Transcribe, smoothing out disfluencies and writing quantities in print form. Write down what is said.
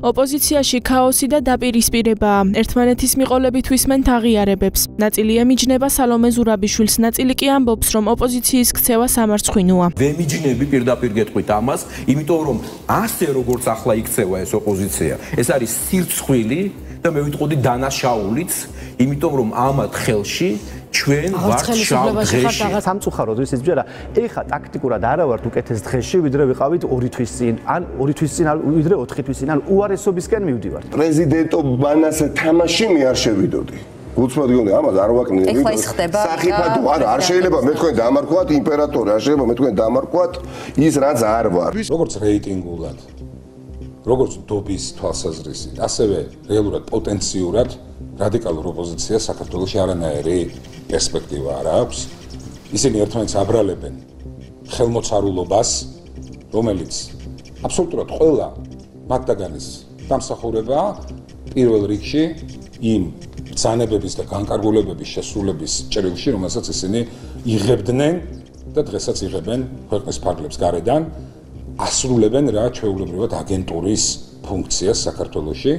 ოპოზიციაში ქაოსი და დაპირისპირებაა. ერთმანეთის მიყოლებით ვისმენთ აღიარებებს. ნაწილი ემიჯნება სალომე ზურაბიშვილს, ნაწილი კი ამბობს, რომ ოპოზიციის ქცევა სამარცხვინოა. ვემიჯნები პირდაპირ გეტყვით ამას, იმიტომ რომ ასე როგორც ახლა იქცევა ეს ოპოზიცია, ეს არის სირცხვილი და მე ვიტყოდი დანაშაულიც, იმიტომ რომ ამათ ხელში ჩვენ ვართ შავ დღეში. სამწუხაროდ ისიც ვიარა, ეხა ტაქტიკურად არა ვართ უკეთეს დღეში, ვიდრე ვიყავით 2 თვის წინ, ან 2 თვის წინ, ან ვიდრე 4 თვის წინ, ან უარესობისკენ მივდივართ. პრეზიდენტობანას თამაში მე არ შევიდოდი. გულწრფელად გონდა ამას არ ვაკნინე. ეხლა ის ხდება. სახიფათო არა, არ შეიძლება მე თქვენ დამარხვათ იმპერატორი, არ შეიძლება მე თქვენ დამარხვათ ის რაც არ ვარ. როგორც რეიტინგულად, როგორც დობის თვალსაზრისით, ასევე რეალურად პოტენციურად რადიკალურ ოპოზიციას საქართველოში არანაირი პერსპექტივა არ აქვს. ისინი ერთმანეთს აბრალებენ ხელმოწარულობას, რომელიც აბსოლუტურად ყველა მაგდაგანის დამსახურებაა პირველ რიგში იმ ბრძანებების და განკარგულებების შესრულების ჭრილში, რომელსაც ისინი იღებდნენ და დღესაც იღებენ ქვეყნის ფარგლებს გარედან, ასრულებენ რა ჩვეულებრივად აგენტურის ფუნქციას საქართველოში.